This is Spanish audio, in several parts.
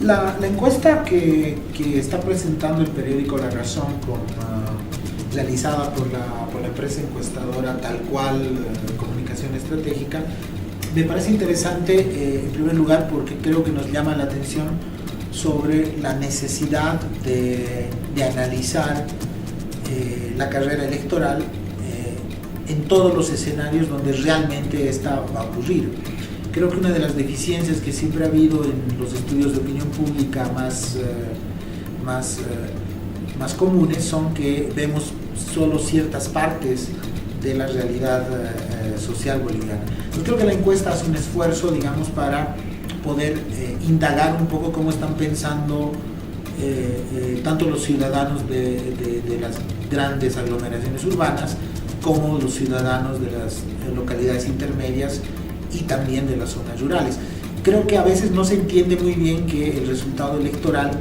la encuesta que está presentando el periódico La Razón, realizada por la empresa encuestadora Tal Cual Comunicación Estratégica, me parece interesante en primer lugar porque creo que nos llama la atención sobre la necesidad de analizar la carrera electoral en todos los escenarios donde realmente esta va a ocurrir. Creo que una de las deficiencias que siempre ha habido en los estudios de opinión pública más comunes son que vemos solo ciertas partes de la realidad social boliviana. Yo creo que la encuesta hace un esfuerzo, digamos, para poder indagar un poco cómo están pensando tanto los ciudadanos de las grandes aglomeraciones urbanas como los ciudadanos de las localidades intermedias y también de las zonas rurales. Creo que a veces no se entiende muy bien que el resultado electoral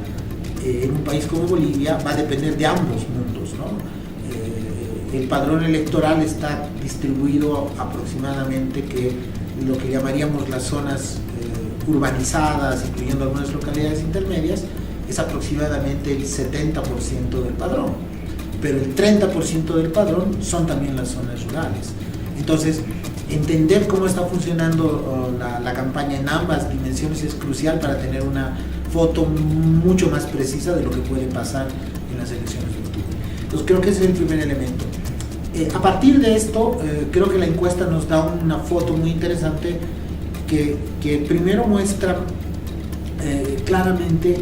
en un país como Bolivia va a depender de ambos mundos, ¿no? El padrón electoral está distribuido aproximadamente que lo que llamaríamos las zonas urbanizadas, incluyendo algunas localidades intermedias, es aproximadamente el 70% del padrón, pero el 30% del padrón son también las zonas rurales. Entonces, entender cómo está funcionando la campaña en ambas dimensiones es crucial para tener una foto mucho más precisa de lo que puede pasar en las elecciones de octubre. Entonces creo que ese es el primer elemento. A partir de esto, creo que la encuesta nos da una foto muy interesante que primero muestra claramente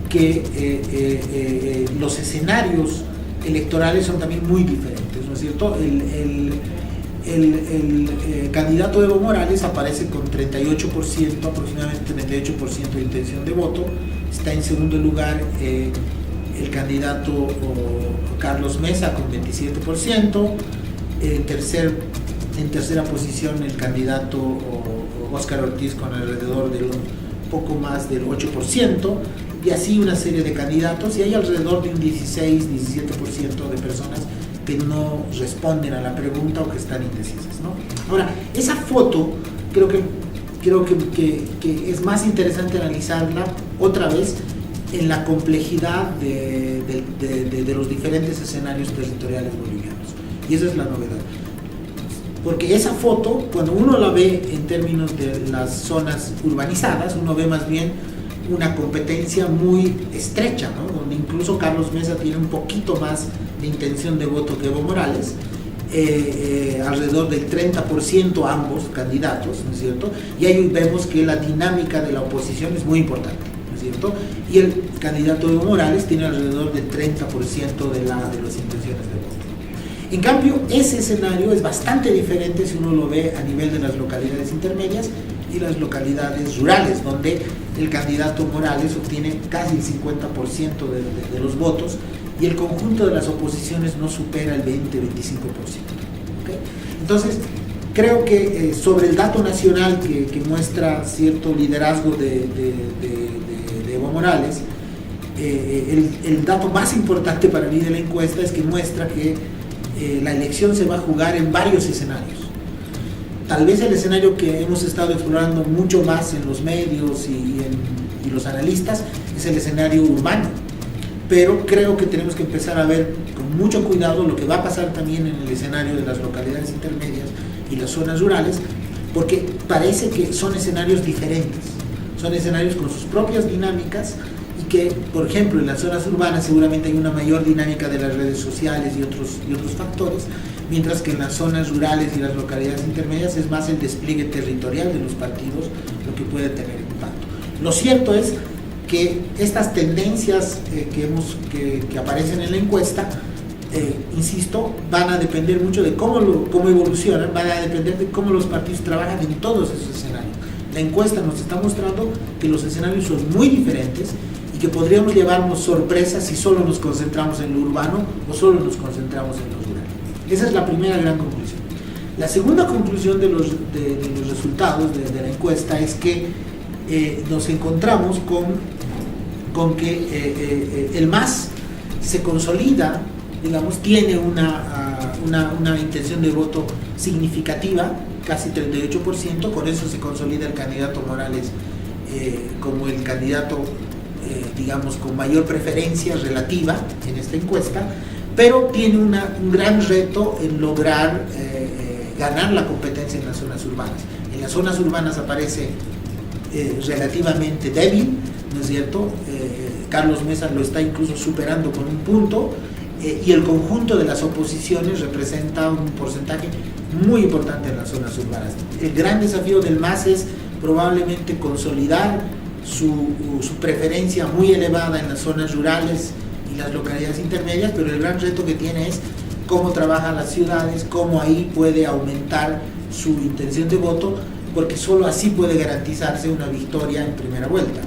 que los escenarios electorales son también muy diferentes, ¿no es cierto? El candidato Evo Morales aparece con 38%, aproximadamente 38% de intención de voto. Está en segundo lugar el candidato Carlos Mesa con 27%. En tercera posición el candidato Óscar Ortiz con alrededor de un poco más del 8%. Y así una serie de candidatos. Y hay alrededor de un 16-17% de personas que no responden a la pregunta o que están indecisas, ¿no? Ahora, esa foto creo que es más interesante analizarla otra vez en la complejidad de los diferentes escenarios territoriales bolivianos. Y esa es la novedad. Porque esa foto, cuando uno la ve en términos de las zonas urbanizadas, uno ve más bien una competencia muy estrecha, ¿no? Donde incluso Carlos Mesa tiene un poquito más de intención de voto que Evo Morales, alrededor del 30% ambos candidatos, ¿no es cierto? Y ahí vemos que la dinámica de la oposición es muy importante, ¿no es cierto? Y el candidato Evo Morales tiene alrededor del 30% de las intenciones de voto. En cambio, ese escenario es bastante diferente si uno lo ve a nivel de las localidades intermedias y las localidades rurales, donde el candidato Morales obtiene casi el 50% de los votos y el conjunto de las oposiciones no supera el 20-25%. ¿Okay? Entonces, creo que sobre el dato nacional que muestra cierto liderazgo de Evo Morales, el dato más importante para mí de la encuesta es que muestra que la elección se va a jugar en varios escenarios. Tal vez el escenario que hemos estado explorando mucho más en los medios y los analistas es el escenario urbano, pero creo que tenemos que empezar a ver con mucho cuidado lo que va a pasar también en el escenario de las localidades intermedias y las zonas rurales, porque parece que son escenarios diferentes, son escenarios con sus propias dinámicas y que, por ejemplo, en las zonas urbanas seguramente hay una mayor dinámica de las redes sociales y otros factores, mientras que en las zonas rurales y las localidades intermedias es más el despliegue territorial de los partidos lo que puede tener impacto. Lo cierto es que estas tendencias que aparecen en la encuesta, insisto, van a depender mucho de cómo evolucionan, van a depender de cómo los partidos trabajan en todos esos escenarios. La encuesta nos está mostrando que los escenarios son muy diferentes y que podríamos llevarnos sorpresas si solo nos concentramos en lo urbano o solo nos concentramos en lo rural. Esa es la primera gran conclusión. La segunda conclusión de los resultados de la encuesta es que nos encontramos con que el MAS se consolida, digamos, tiene una intención de voto significativa, casi 38%, con eso se consolida el candidato Morales como el candidato digamos, con mayor preferencia relativa en esta encuesta, pero tiene un gran reto en lograr ganar la competencia en las zonas urbanas. En las zonas urbanas aparece relativamente débil, ¿no es cierto? Carlos Mesa lo está incluso superando con un punto, y el conjunto de las oposiciones representa un porcentaje muy importante en las zonas urbanas. El gran desafío del MAS es probablemente consolidar su preferencia muy elevada en las zonas rurales y las localidades intermedias, pero el gran reto que tiene es cómo trabajan las ciudades, cómo ahí puede aumentar su intención de voto, porque solo así puede garantizarse una victoria en primera vuelta.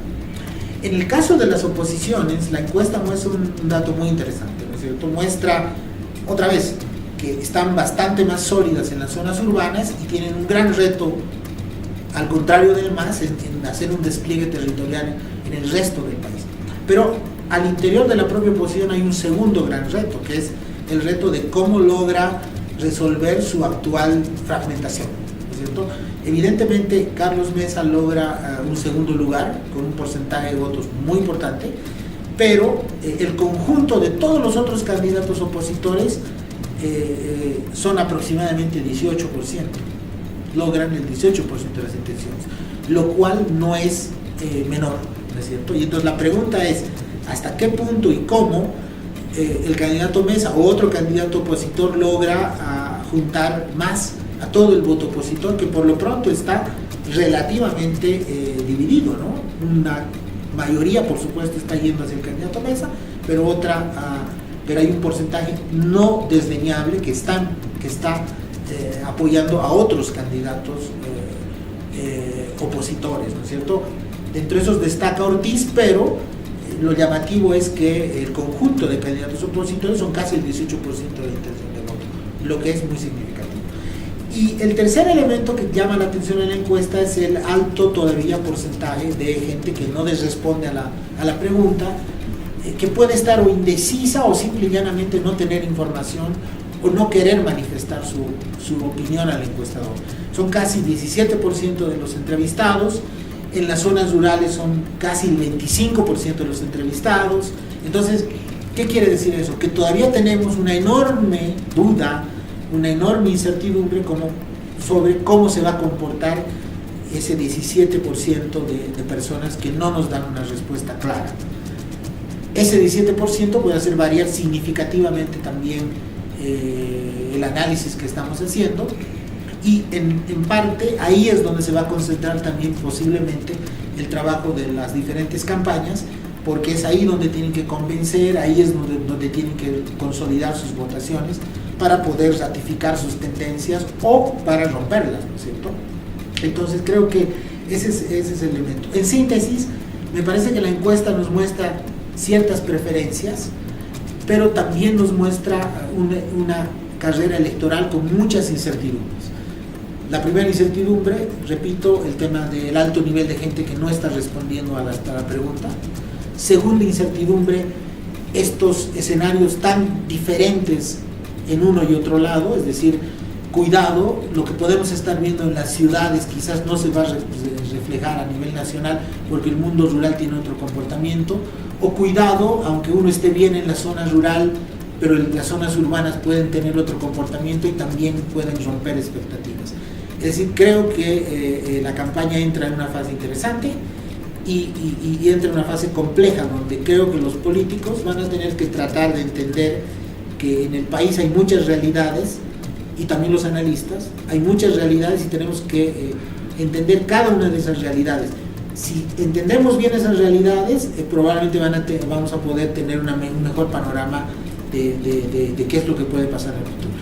En el caso de las oposiciones, la encuesta muestra un dato muy interesante, ¿no es cierto? Muestra, otra vez, que están bastante más sólidas en las zonas urbanas y tienen un gran reto, al contrario del MAS, en hacer un despliegue territorial en el resto del país. Pero al interior de la propia oposición hay un segundo gran reto, que es el reto de cómo logra resolver su actual fragmentación, ¿no es cierto? Evidentemente, Carlos Mesa logra un segundo lugar con un porcentaje de votos muy importante, pero el conjunto de todos los otros candidatos opositores son aproximadamente 18%, logran el 18% de las intenciones, lo cual no es menor, ¿no es cierto? Y entonces la pregunta es, ¿hasta qué punto y cómo el candidato Mesa o otro candidato opositor logra juntar más a todo el voto opositor, que por lo pronto está relativamente dividido, ¿no? Una mayoría, por supuesto, está yendo hacia el candidato Mesa, pero pero hay un porcentaje no desdeñable que está apoyando a otros candidatos opositores, ¿no es cierto? Dentro de esos destaca Ortiz, pero lo llamativo es que el conjunto de candidatos opositores son casi el 18% de la intención de voto, lo que es muy significativo. Y el tercer elemento que llama la atención en la encuesta es el alto todavía porcentaje de gente que no les responde a la pregunta, que puede estar o indecisa o simple y llanamente no tener información o no querer manifestar su opinión al encuestador. Son casi 17% de los entrevistados, en las zonas rurales son casi el 25% de los entrevistados. Entonces, ¿qué quiere decir eso? Que todavía tenemos una enorme duda, una enorme incertidumbre sobre cómo se va a comportar ese 17% de personas que no nos dan una respuesta clara. Ese 17% puede hacer variar significativamente también el análisis que estamos haciendo, y en parte ahí es donde se va a concentrar también posiblemente el trabajo de las diferentes campañas, porque es ahí donde tienen que convencer, ahí es donde tienen que consolidar sus votaciones para poder ratificar sus tendencias o para romperlas, ¿no es cierto? Entonces creo que ese es el elemento. En síntesis, me parece que la encuesta nos muestra ciertas preferencias, pero también nos muestra una carrera electoral con muchas incertidumbres. La primera incertidumbre, repito, el tema del alto nivel de gente que no está respondiendo a la pregunta. Segunda incertidumbre, estos escenarios tan diferentes en uno y otro lado, es decir, cuidado, lo que podemos estar viendo en las ciudades quizás no se va a reflejar a nivel nacional porque el mundo rural tiene otro comportamiento, o cuidado, aunque uno esté bien en la zona rural, pero las zonas urbanas pueden tener otro comportamiento y también pueden romper expectativas. Es decir, creo que la campaña entra en una fase interesante y entra en una fase compleja, donde creo que los políticos van a tener que tratar de entender que en el país hay muchas realidades, y también los analistas, hay muchas realidades y tenemos que entender cada una de esas realidades. Si entendemos bien esas realidades, probablemente vamos a poder tener un mejor panorama de qué es lo que puede pasar en el futuro.